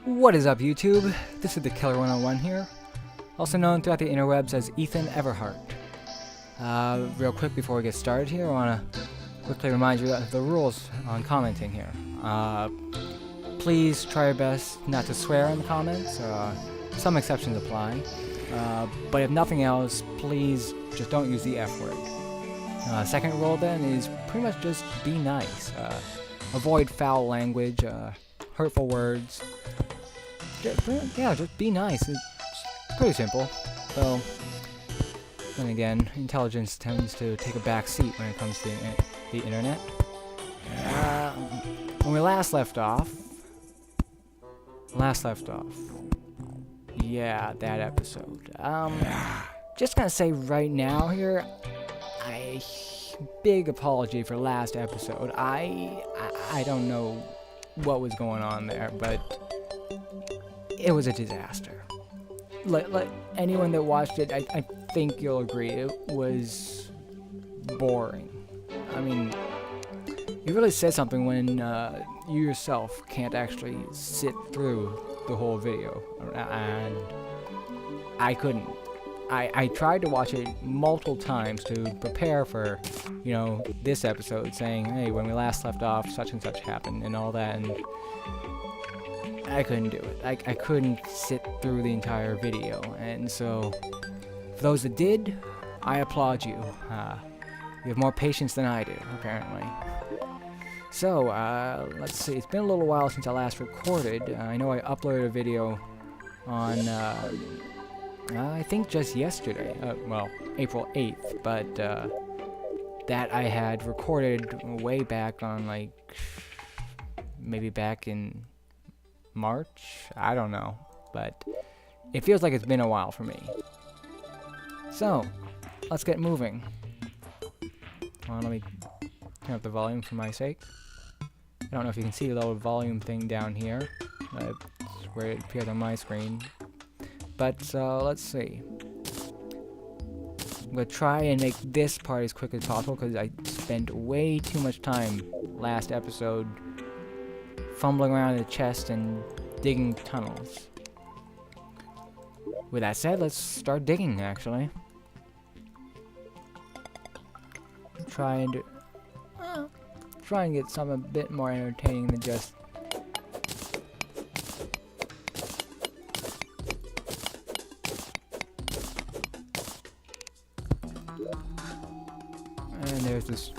What is up, YouTube? This is the Killer 101 here, also known throughout the interwebs as Ethan Everhart. Real quick before we get started here, I want to quickly remind you of the rules on commenting here. Please try your best not to swear in the comments. Some exceptions apply. But if nothing else, please just don't use the F word. Second rule then is pretty much just be nice. Avoid foul language, hurtful words. Just be nice. It's pretty simple. Though, then again, intelligence tends to take a back seat when it comes to the internet. When we last left off, yeah, that episode. Just gonna say right now here, big apology for last episode. I don't know what was going on there, but it was a disaster. Like anyone that watched it, I think you'll agree, it was boring. I mean, it really says something when you yourself can't actually sit through the whole video, and I couldn't. I tried to watch it multiple times to prepare for, this episode, saying, hey, when we last left off, such and such happened, and all that, and I couldn't do it. I couldn't sit through the entire video, and so, for those that did, I applaud you. You have more patience than I do, apparently. So, let's see, it's been a little while since I last recorded. I know I uploaded a video on, I think just yesterday, April 8th, but that I had recorded way back on, maybe back in March? I don't know, but it feels like it's been a while for me. So, let's get moving. Let me turn up the volume for my sake. I don't know if you can see the little volume thing down here. That's where it appears on my screen. But, let's see. I'm going to try and make this part as quick as possible because I spent way too much time last episode fumbling around in the chest and digging tunnels. With that said, let's start digging, actually. Try and get something a bit more entertaining than just and there's this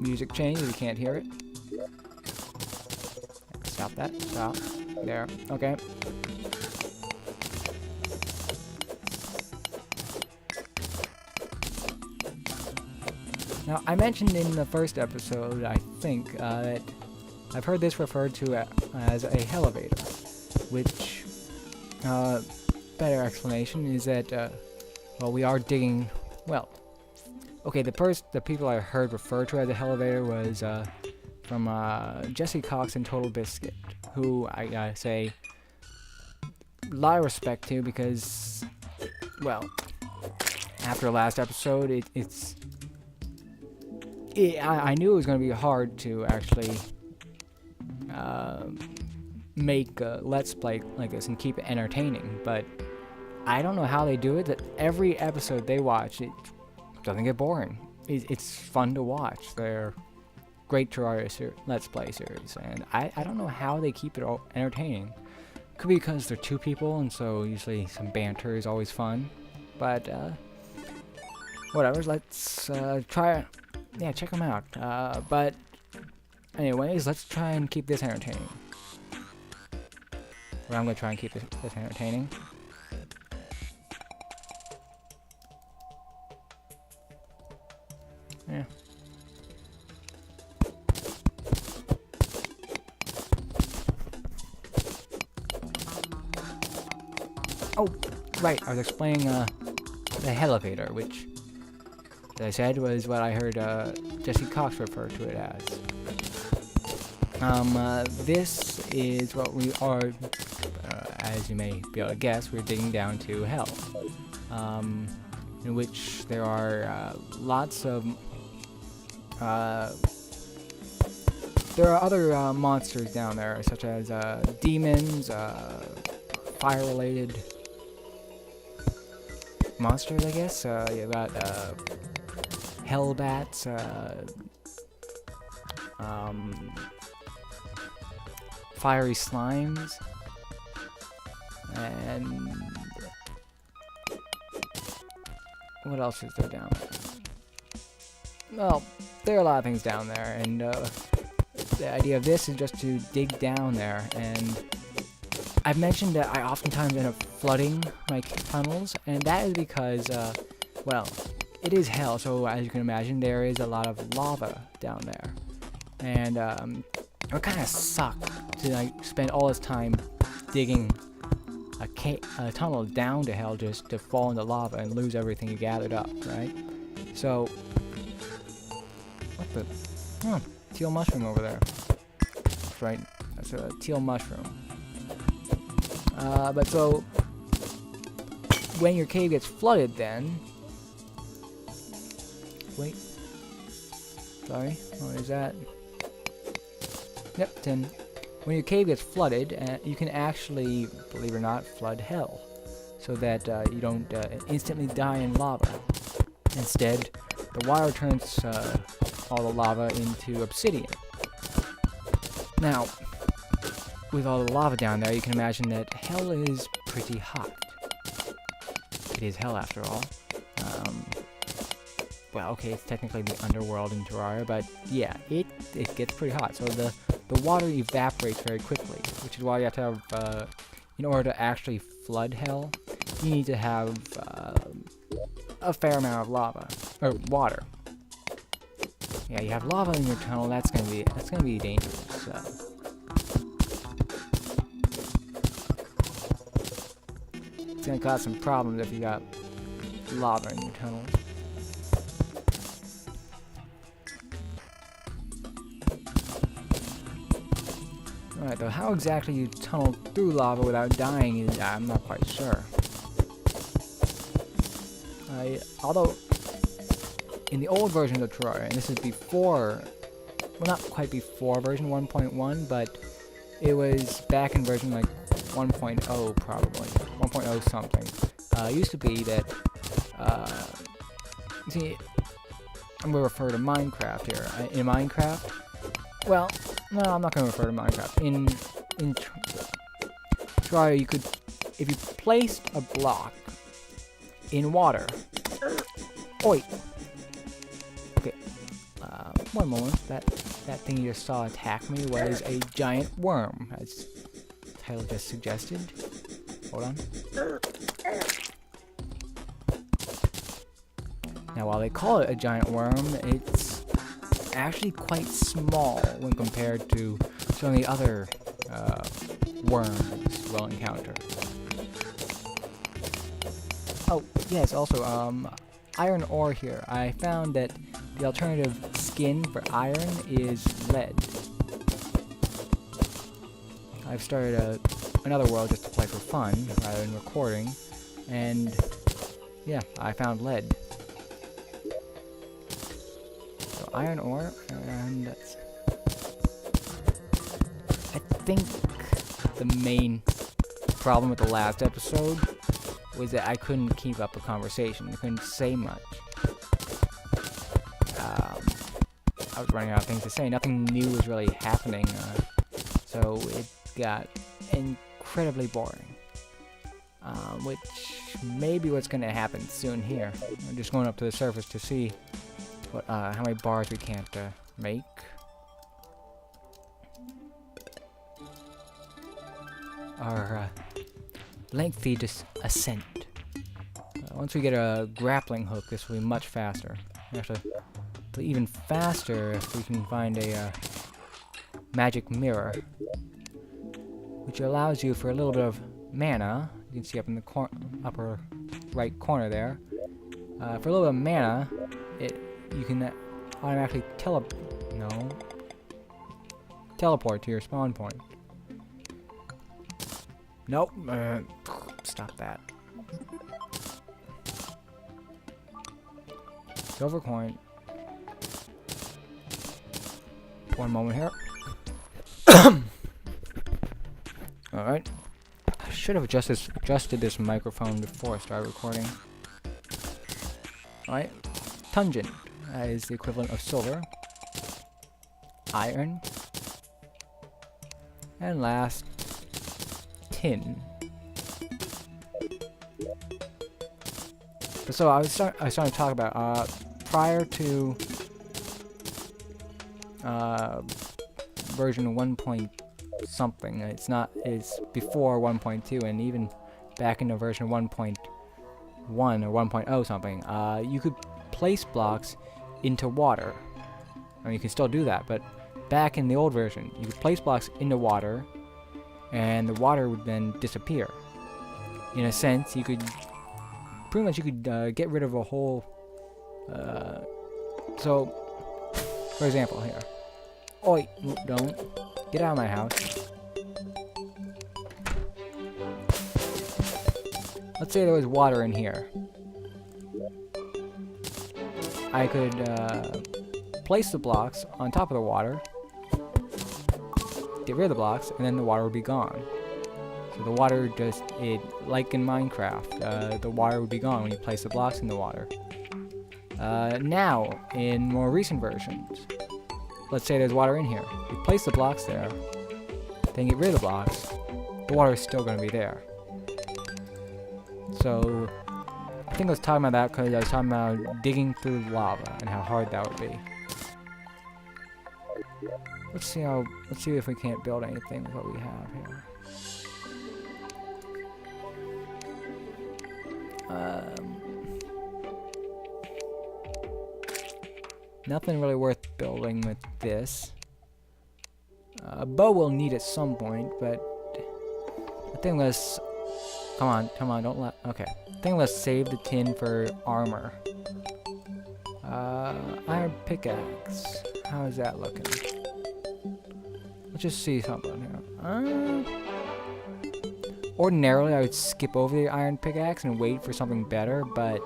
music change if you can't hear it. Stop that. Stop. There. Okay. Now, I mentioned in the first episode, I think, that I've heard this referred to as a elevator, which, better explanation is that, we are digging, okay, the people I heard referred to as a elevator was, from, Jesse Cox and Total Biscuit, who I gotta say, a lot of respect to because, after last episode, I knew it was going to be hard to actually make a Let's Play like this and keep it entertaining, but I don't know how they do it, that every episode they watch, it doesn't get boring. It's fun to watch. They're great Terraria Let's Play series, and I don't know how they keep it all entertaining. Could be because they're two people, and so usually some banter is always fun, but whatever, let's try it. Yeah, check them out. But anyways, let's try and keep this entertaining. Or I'm going to try and keep this entertaining. Yeah. Oh, right, I was explaining the elevator, which, as I said, was what I heard Jesse Cox refer to it as. This is what we are, as you may be able to guess, we're digging down to hell, in which there are lots of there are other monsters down there, such as demons, fire-related monsters, I guess. You got hellbats, fiery slimes, and what else is there down there? Well, there are a lot of things down there, and the idea of this is just to dig down there. And I've mentioned that I oftentimes end up flooding my tunnels, and that is because, well, it is hell, so as you can imagine, there is a lot of lava down there. And it would kind of suck to like spend all this time digging a tunnel down to hell just to fall into lava and lose everything you gathered up, right? So, what the? Oh, teal mushroom over there. That's right, that's a teal mushroom. But so, when your cave gets flooded then... Wait. Sorry, what is that? Yep, 10. When your cave gets flooded, you can actually, believe it or not, flood hell. So that you don't instantly die in lava. Instead, the water turns all the lava into obsidian. Now, with all the lava down there, you can imagine that hell is pretty hot. It is hell after all. Well, okay, it's technically the underworld in Terraria, but yeah, it gets pretty hot. So the water evaporates very quickly, which is why you have to have, in order to actually flood hell, you need to have a fair amount of lava or water. Yeah, you have lava in your tunnel. That's gonna be dangerous. So. It's gonna cause some problems if you got lava in your tunnels. Alright, though, how exactly you tunnel through lava without dying is, I'm not quite sure. Although, in the old version of Terraria, and this is before, well, not quite before version 1.1, but it was back in version like 1.0 probably, 1.0 something. It used to be that, see, I'm going to refer to Minecraft here. In Minecraft, well, no, I'm not going to refer to Minecraft. In Terraria, you could, if you placed a block in water, oi! Okay, one moment, that thing you just saw attack me was a giant worm, as the title just suggested. Hold on. Now, while they call it a giant worm, it's actually quite small when compared to some of the other worms we'll encounter. Oh, yes, also, iron ore here. I found that the alternative skin for iron is lead. I've started another world just to play for fun, rather than recording, and yeah, I found lead. So iron ore, and that's... I think the main problem with the last episode was that I couldn't keep up a conversation. I couldn't say much. I was running out of things to say. Nothing new was really happening, so it got incredibly boring. Which may be what's going to happen soon here. I'm just going up to the surface to see what, how many bars we can't make. Our lengthy ascent. Once we get a grappling hook, this will be much faster. Actually, even faster if we can find a magic mirror, which allows you for a little bit of mana. You can see up in the upper right corner there. For a little bit of mana, you can automatically teleport to your spawn point. Nope. Stop that. Silver coin. One moment here. Alright. I should have adjusted this microphone before I started recording. Alright. Tungent. That is the equivalent of silver. Iron. And last, tin. So I was starting to talk about prior to version 1 point something. It's before 1.2, and even back into version 1.1 or 1.0 something. You could place blocks into water. I mean, you can still do that, but back in the old version, you could place blocks into water, and the water would then disappear. In a sense, you could pretty much get rid of a whole. So, for example, here. Oi, don't get out of my house. Let's say there was water in here. I could place the blocks on top of the water, get rid of the blocks, and then the water would be gone. So the water like in Minecraft, the water would be gone when you place the blocks in the water. Now, in more recent versions, let's say there's water in here. You place the blocks there, then get rid of the blocks, the water is still going to be there. So, I think I was talking about that because I was talking about digging through lava and how hard that would be. Let's see if we can't build anything with what we have here. Nothing really worth building with this. A bow we'll need at some point, but I think let's... Come on, don't let... Okay. I think let's save the tin for armor. Iron pickaxe. How is that looking? Let's just see something here. Ordinarily, I would skip over the iron pickaxe and wait for something better, but...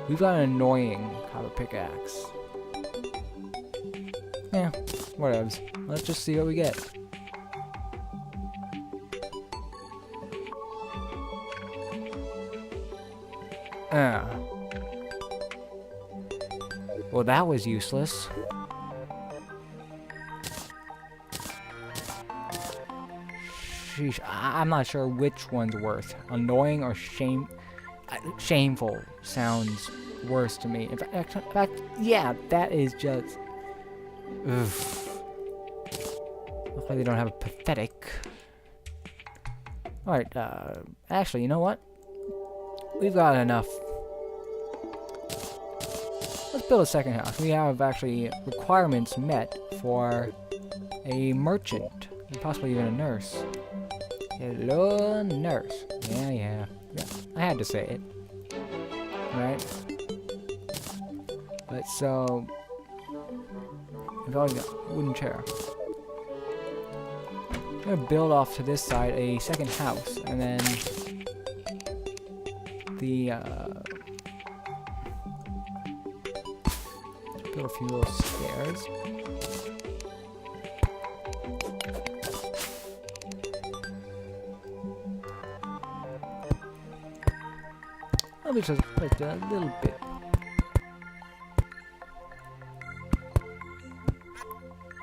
We've got an annoying copper pickaxe. Yeah, whatevs. Let's just see what we get. Well, that was useless. Sheesh, I'm not sure which one's worse. Annoying or shameful sounds worse to me. In fact, yeah, that is just... Oof. Looks like they don't have a pathetic. Alright, actually, you know what? We've got enough. Let's build a second house. We have actually requirements met for a merchant, and possibly even a nurse. Hello, nurse. Yeah. I had to say it. Right? But so... We've already got a wooden chair. I'm gonna build off to this side a second house, and then... build a few little stairs. I'll be just a little bit.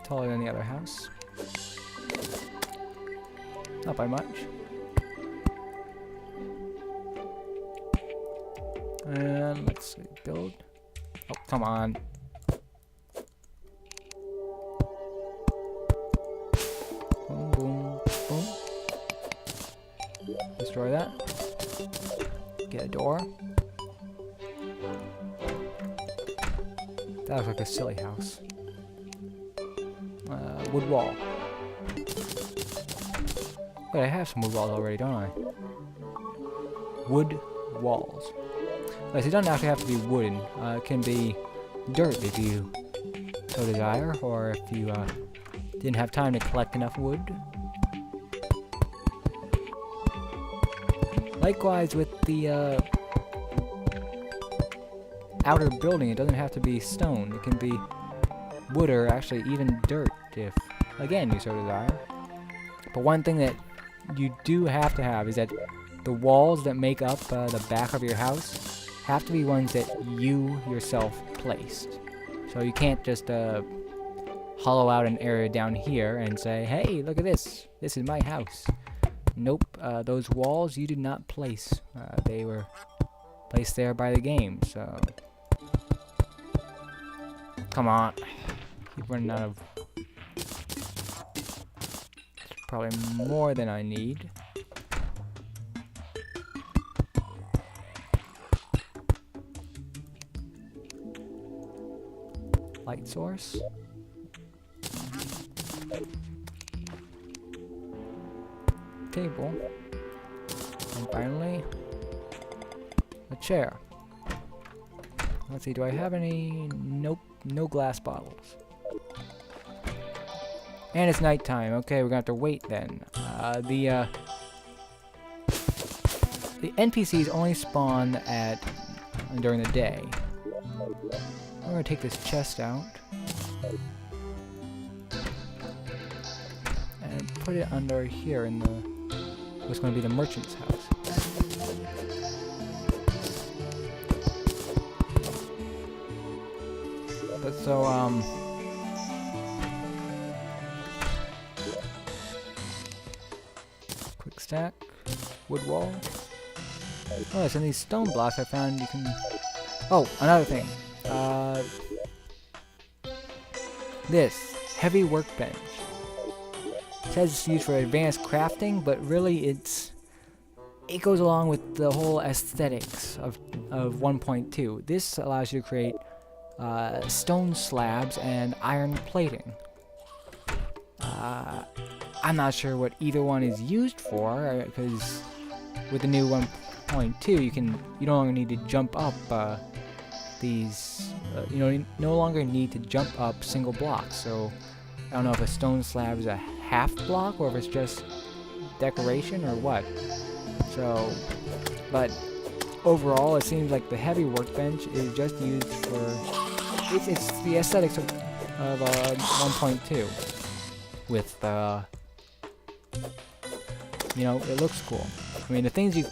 Taller than the other house. Not by much. And let's see, build. Oh, come on. Boom, boom, boom. Destroy that. Get a door. That looks like a silly house. Wood wall. Wait, I have some wood walls already, don't I? Wood walls. It doesn't actually have to be wooden. It can be dirt if you so desire, or if you didn't have time to collect enough wood. Likewise with the outer building, it doesn't have to be stone. It can be wood or actually even dirt if, again, you so desire. But one thing that you do have to have is that the walls that make up the back of your house have to be ones that you yourself placed. So you can't just hollow out an area down here and say, hey, look at this. This is my house. Nope, those walls you did not place. They were placed there by the game, so... Come on. Keep running out of... Probably more than I need. Light source. Table. And finally, a chair. Let's see, do I have any? Nope, no glass bottles. And it's nighttime. Okay, we're gonna have to wait then. The NPCs only spawn during the day. I'm gonna take this chest out and put it under here in what's gonna be the merchant's house. But so quick stack, wood wall. Oh, so in these stone blocks I found you can... Oh, another thing. This heavy workbench. It says it's used for advanced crafting, but really it goes along with the whole aesthetics of 1.2. This allows you to create stone slabs and iron plating. I'm not sure what either one is used for, because with the new 1.2 you no longer need to jump up these you no longer need to jump up single blocks. So I don't know if a stone slab is a half block or if it's just decoration or what. So, but overall it seems like the heavy workbench is just used for it's the aesthetics of 1.2 with it looks cool. I mean, the things you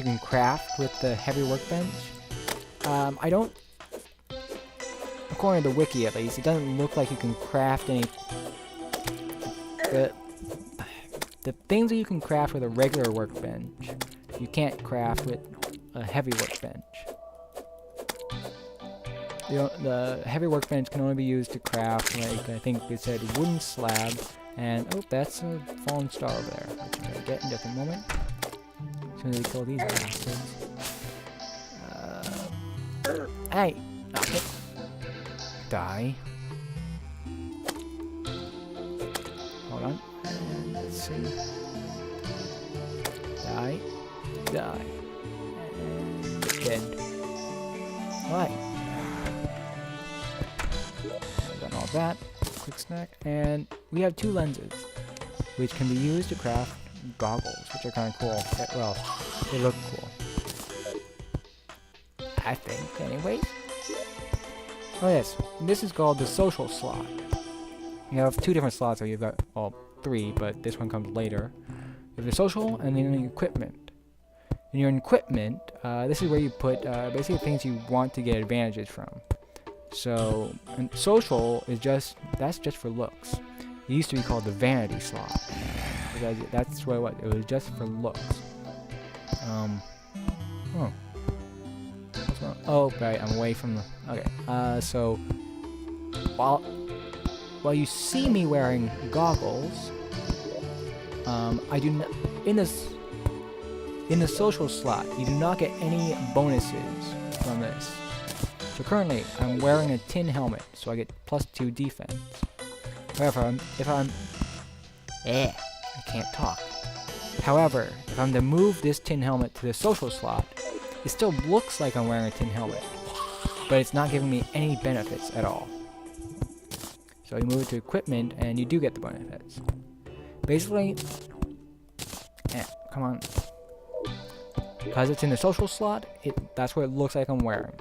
can craft with the heavy workbench, I don't, according to the wiki at least, it doesn't look like you can craft any. The things that you can craft with a regular workbench, you can't craft with a heavy workbench. The heavy workbench can only be used to craft, like, I think it said wooden slab, and, oh, that's a fallen star over there, which I'm going to get in just a moment. As soon as we kill these bastards. Hey! Okay. Die. Hold on. And let's see. Die. Die. And dead. Alright. I've done all that. Quick snack. And we have 2 lenses, which can be used to craft goggles, which are kind of cool. Well, they look cool. I think, anyways. Oh yes, this is called the social slot. You have 2 different slots, so you've got, well, 3, but this one comes later. You have the social, and then the equipment. In your equipment, this is where you put basically things you want to get advantages from. So, and social is that's just for looks. It used to be called the vanity slot, because that's what it was. It was just for looks. Oh, right, I'm away from the... Okay, so... While you see me wearing goggles, I do not... In the social slot, you do not get any bonuses from this. So currently, I'm wearing a tin helmet, so I get +2 defense. However, I can't talk. However, if I'm to move this tin helmet to the social slot, it still looks like I'm wearing a tin helmet, but it's not giving me any benefits at all. So you move it to equipment, and you do get the benefits. Basically, come on. Because it's in the social slot, that's what it looks like I'm wearing.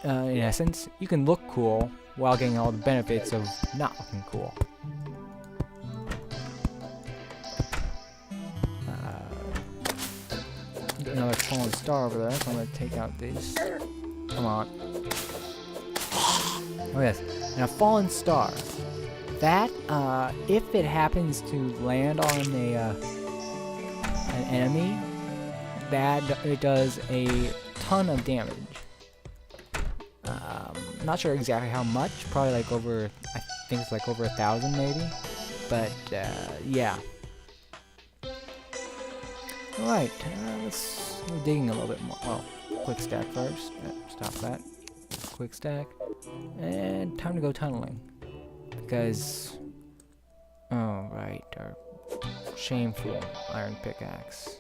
In essence, you can look cool while getting all the benefits of not looking cool. another fallen star over there, so I'm gonna take out these. Come on. Oh yes, and a fallen star. That, if it happens to land on an enemy, it does a ton of damage. Not sure exactly how much, probably like over, I think it's like over 1,000 maybe, but yeah. Alright, let's go digging a little bit more. Oh, quick stack first. Stop that. Quick stack. And time to go tunneling. Because, oh right, our shameful iron pickaxe.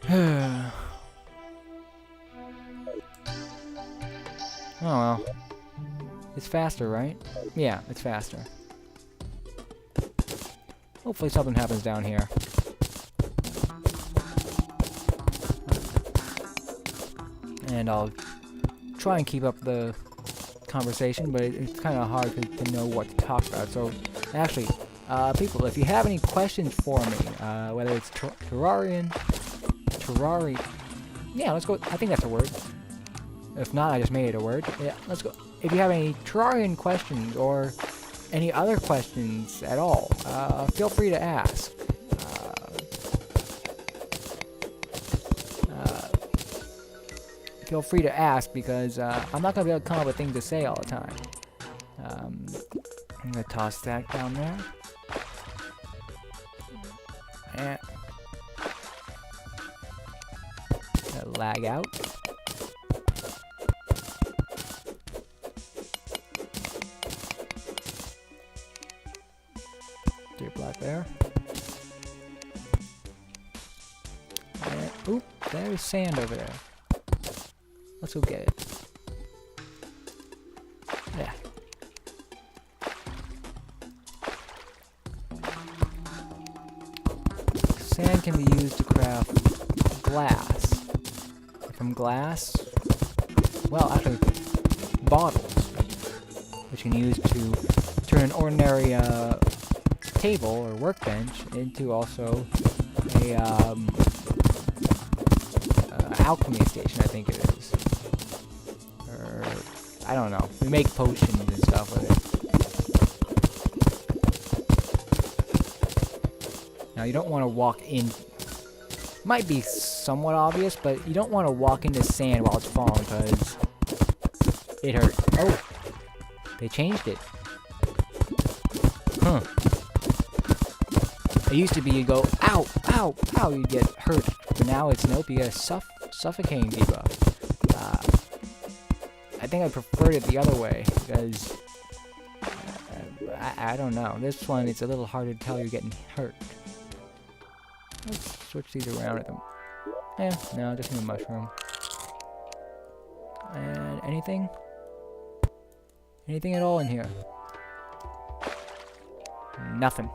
Oh well. It's faster, right? Yeah, it's faster. Hopefully something happens down here. And I'll try and keep up the conversation, but it's kind of hard to know what to talk about. So, actually, people, if you have any questions for me, whether it's Terraria, yeah, let's go. I think that's a word. If not, I just made it a word. Yeah, let's go. If you have any Terrarian questions or any other questions at all, feel free to ask. Feel free to ask because I'm not going to be able to come up with things to say all the time. I'm going to toss that down there. And lag out. Deer block there. And, oop, there's sand over there. Let's go get it. Yeah. Sand can be used to craft glass. From glass, well, actually, bottles, which you can use to turn an ordinary table or workbench into also a alchemy station, I think it is. Or, I don't know. We make potions and stuff with it. Now, you don't want to walk in. Might be somewhat obvious, but you don't want to walk into sand while it's falling, because it hurts. Oh! They changed it. Huh. It used to be you'd go, ow, ow, ow, you'd get hurt. But now it's, nope, you get a suffocating debuff. I think I preferred it the other way, because I don't know. This one, it's a little harder to tell you're getting hurt. Let's switch these around at them. Eh, no, just need a mushroom. And anything? Anything at all in here? Nothing.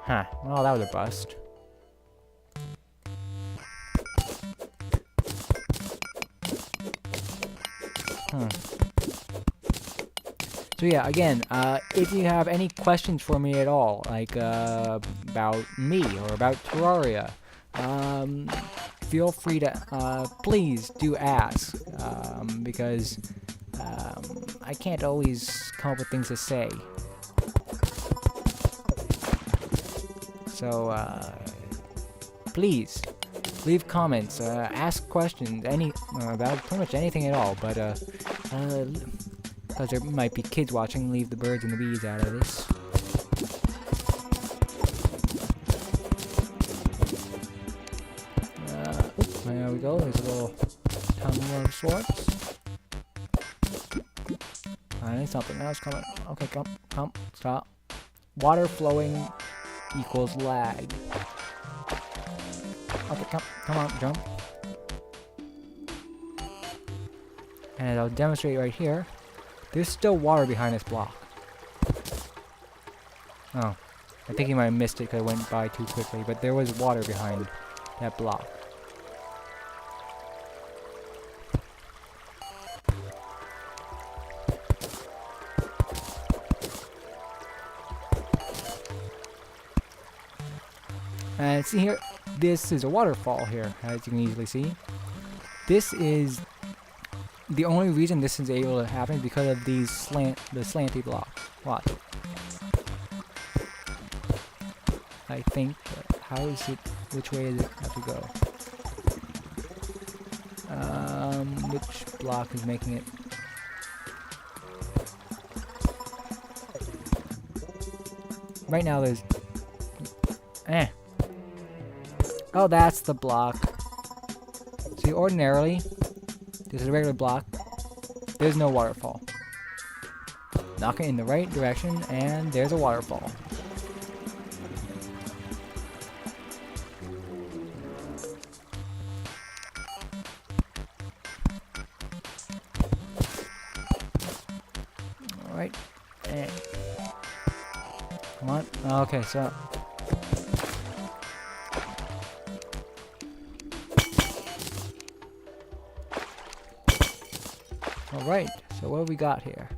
Huh. Well, that was a bust. Huh. So yeah, again, if you have any questions for me at all, like about me or about Terraria, feel free to, please do ask, because I can't always come up with things to say. So, please, leave comments, ask questions, about pretty much anything at all, but, because there might be kids watching, leave the birds and the bees out of this. There we go, there's a little tunnel of sorts. There's something else coming. Okay, come, stop. Water flowing equals lag. Okay, come on, jump. And I'll demonstrate right here. There's still water behind this block. Oh, I think you might have missed it because I went by too quickly, but there was water behind that block. And see here, this is a waterfall here, as you can easily see. This is the only reason this is able to happen is because of these slanty blocks. Watch. I think. How is it? Which way does it have to go? Which block is making it? Right now there's... Oh, that's the block. See, ordinarily, this is a regular block. There's no waterfall. Knock it in the right direction, and there's a waterfall. Alright. Come on. Okay, so... Alright, so what have we got here?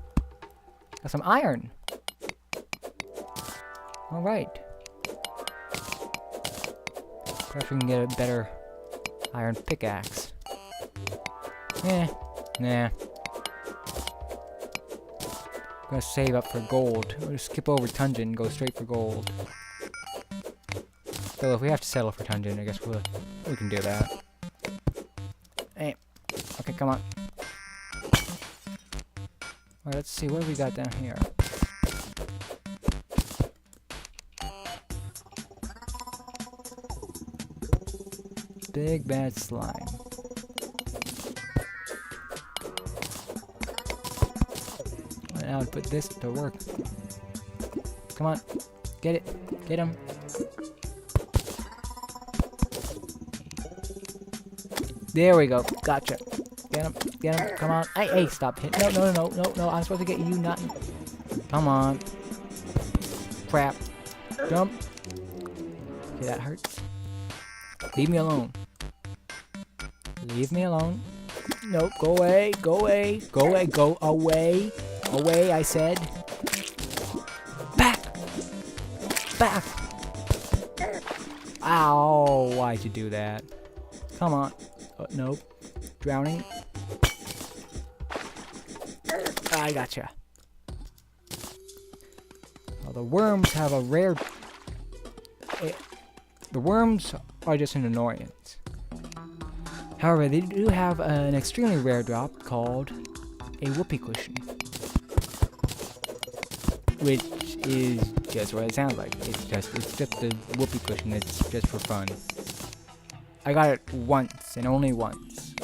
Got some iron. Alright. Perhaps we can get a better iron pickaxe. Nah. I'm gonna save up for gold. We'll just skip over Tungent and go straight for gold. So if we have to settle for Tungent, I guess we can do that. Hey. Okay, come on. Alright, let's see, what have we got down here? Big bad slime. Well, now to put this to work. Come on, get it, get him. There we go, gotcha. Get him, come on. Hey, stop hitting. No, I'm supposed to get you, not... Come on. Crap. Jump. Okay, that hurts. Leave me alone. Leave me alone. Nope, go away, go away, go away, go away. Away, I said. Back! Back! Ow, why'd you do that? Come on. Nope. Drowning. I gotcha. Well, the worms have a rare... The worms are just an annoyance. However, they do have an extremely rare drop called a whoopee cushion. Which is just what it sounds like. It's just a whoopee cushion. It's just for fun. I got it once, and only once.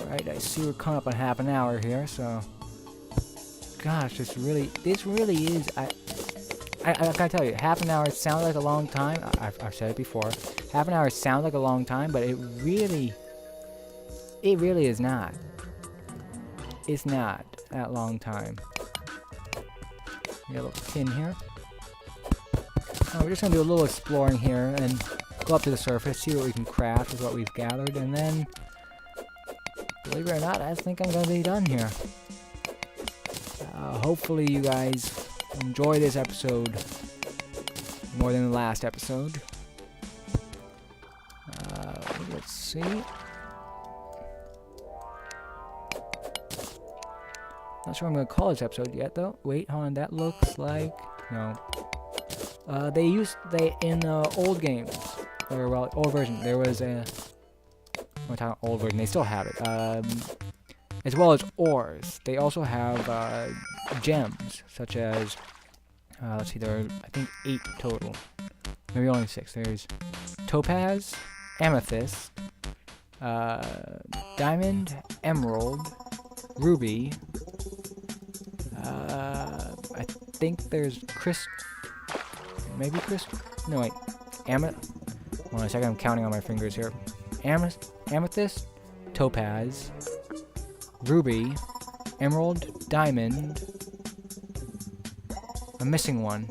Alright, I see we're coming up on half an hour here, so... Gosh, this really is... I gotta tell you, half an hour sounds like a long time. I've said it before. Half an hour sounds like a long time, but it really is not. It's not that long time. We got a little pin here. We're just gonna do a little exploring here and go up to the surface, see what we can craft with what we've gathered, and then, believe it or not, I think I'm gonna be done here. Hopefully you guys enjoy this episode more than the last episode. Let's see. Not sure I'm gonna call this episode yet, though. Wait, hold on. That looks like no. In old games, or well, old version, there was a... I'm talking old version, they still have it. As well as ores, they also have gems, such as, let's see, there are, I think, 8 total. Maybe only 6. There's topaz, amethyst, diamond, emerald, ruby, I think there's maybe crystal? No, wait. Hold on a second, I'm counting on my fingers here. Amethyst, topaz, ruby, emerald, diamond. I'm missing one.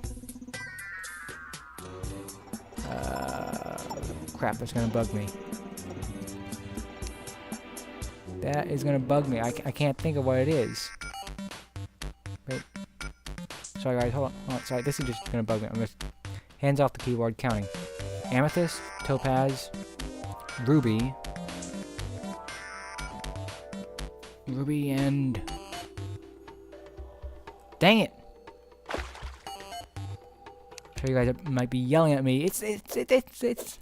Crap, that's gonna bug me. That is gonna bug me. I can't think of what it is. Wait. Sorry guys, hold on, sorry, this is just gonna bug me. I'm just hands off the keyboard counting. Amethyst, topaz, ruby, and dang it! I'm sure you guys might be yelling at me. It's what is this?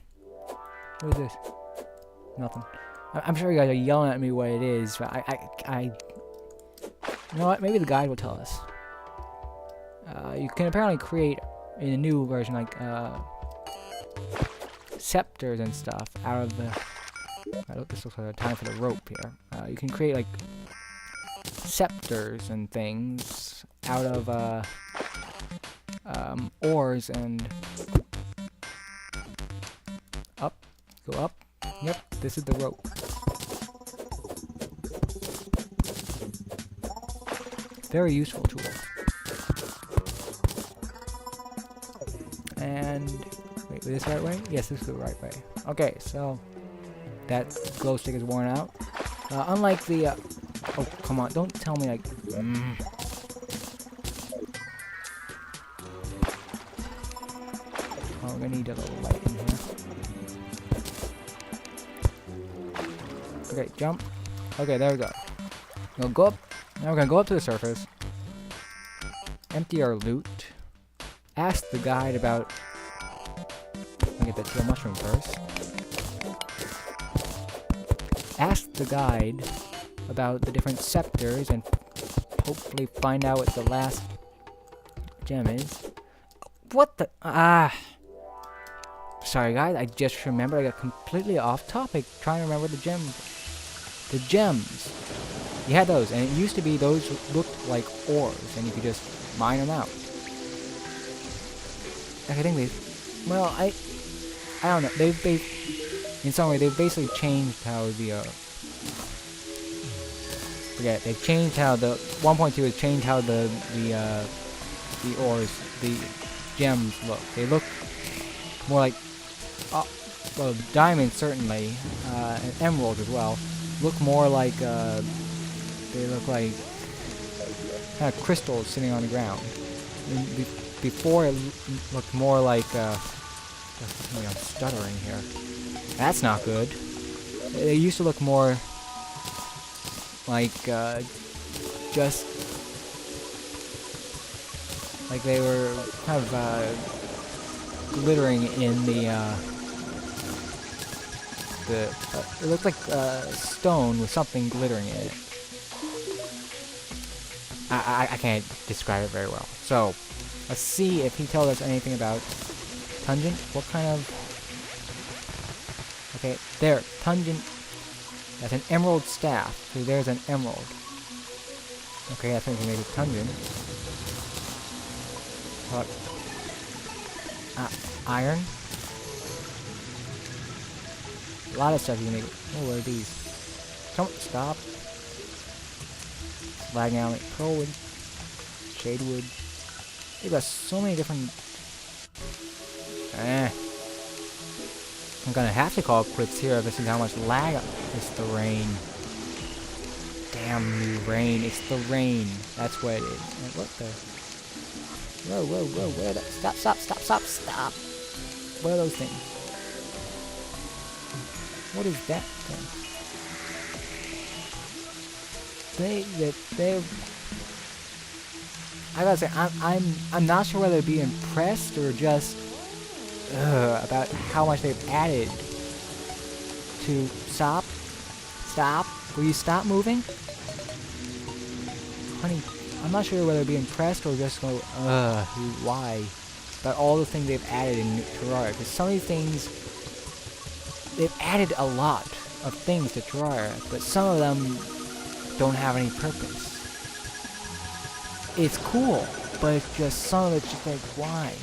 Nothing. I'm sure you guys are yelling at me what it is, but I you know what? Maybe the guide will tell us. You can apparently create in a new version like scepters and stuff out of the. This looks like a time for the rope here. You can create like scepters and things out of ores and up. Go up. Yep, this is the rope. Very useful tool. And wait, this right way? Yes, this is the right way. Okay, so that glow stick is worn out. Unlike the oh, come on, don't tell me like Oh, we're gonna need a little light in here. Okay, jump. Okay, there we go. We'll go up. Now we're gonna go up to the surface. Empty our loot. Ask the guide about. I'll get that teal mushroom first. Ask the guide about the different scepters and hopefully find out what the last gem is. What the? Sorry guys, I just remembered I got completely off topic trying to remember the gems. The gems. You had those, and it used to be those looked like ores, and you could just mine them out. I think they, well, I don't know. They've in some way they've basically changed how the they've changed how the 1.2 has changed how the ores, the gems look. They look more like well, diamonds certainly, and emeralds as well. Look more like they look like kind of crystals sitting on the ground. Before it looked more like I'm stuttering here. That's not good. They used to look more like just like they were kind of glittering in the it looked like stone with something glittering in it. I can't describe it very well. So, let's see if he tells us anything about Tungent. What kind of... Okay, there, Tungent. That's an emerald staff. So there's an emerald. Okay, I think we can make it Tungent. Iron. A lot of stuff you can make. Oh, what are these? Don't stop. Lagging out like pearlwood, shadewood. They've got so many different. I'm gonna have to call it quits here if this is how much lag. It's the rain. Damn new rain. It's the rain. That's what it is. What the? Whoa, whoa, whoa! What are those? Stop! Stop! Stop! Stop! Stop! What are those things? What is that thing? I gotta say, I'm not sure whether to be impressed or just about how much they've added to stop. Will you stop moving? Honey, I'm not sure whether to be impressed or just go, why? About all the things they've added in Terraria. Because some of these things, they've added a lot of things to Terraria, but some of them don't have any purpose. It's cool, but it's just some of it's just like, why?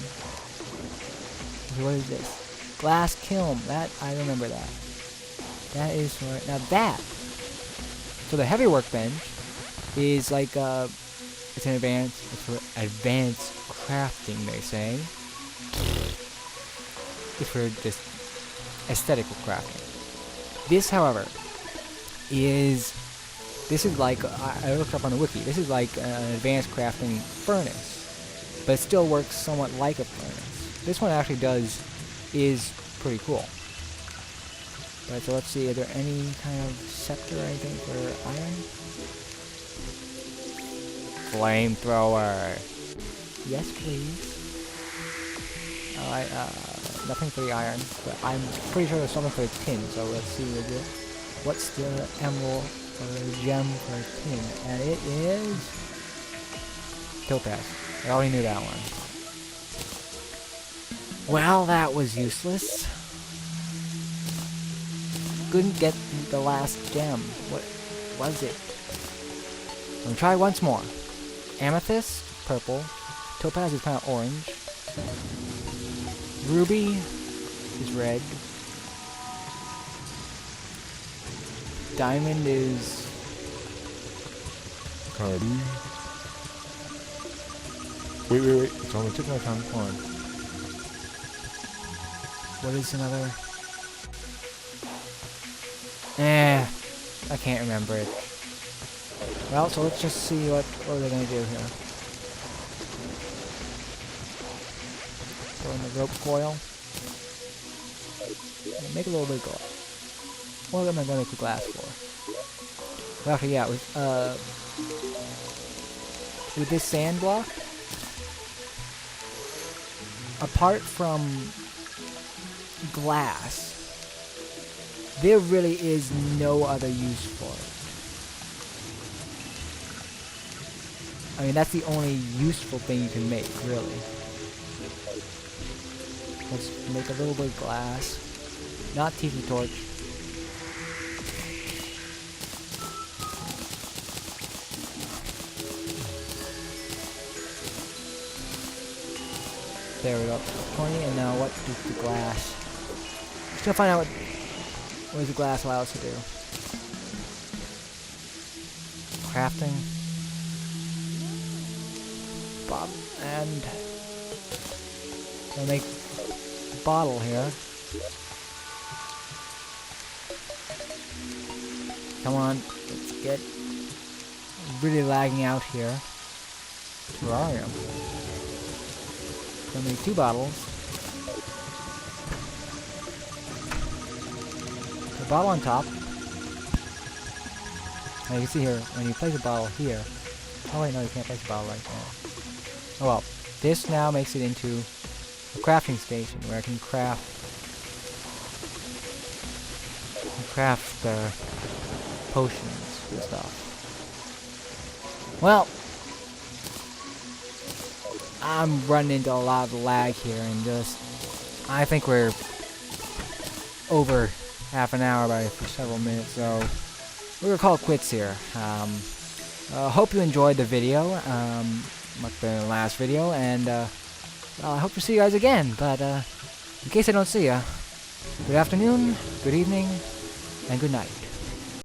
What is this? Glass kiln. That, I remember that. That is right. Now that. So the heavy workbench is like it's an advanced. It's for advanced crafting, they say. It's for just aesthetical crafting. This, however, is. This is like, I looked up on the wiki, this is like an advanced crafting furnace. but it still works somewhat like a furnace. This one actually is pretty cool. But so let's see, is there any kind of scepter or anything for iron? Flamethrower. Yes, please. Alright, nothing for the iron, but I'm pretty sure there's something for the tin, so let's see what's the emerald or the gem for tin, and it is topaz. I already knew that one. Well, that was useless. Couldn't get the last gem. What was it? Let me try once more. Amethyst, purple. Topaz is kind of orange. Ruby is red. Diamond is carbon. Wait. It's on the tip of my tongue. Hold on. What is another? I can't remember it. Well, so let's just see what are they gonna do here. Throw in the rope coil. And make a little bit of glass. What am I gonna make the glass for? Well, actually, yeah, with this sand block, apart from glass, there really is no other use for it. I mean, that's the only useful thing you can make, really. Let's make a little bit of glass. Not tiki torch. There we go. 20, and now what does the glass? Just gonna find out what does the glass allow us to do. Crafting. And we'll make a bottle here. Come on, let's get really lagging out here. Terraria. Gonna make 2 bottles. Put a bottle on top. Now you can see here, when you place a bottle here. Oh wait, no, you can't place a bottle right there. Oh well, this now makes it into a crafting station where I can craft potions and stuff. Well, I'm running into a lot of lag here, and I think we're over half an hour by several minutes, so we're gonna call it quits here. Hope you enjoyed the video. Like the last video, and I hope to see you guys again, but in case I don't see ya, good afternoon, good evening, and good night.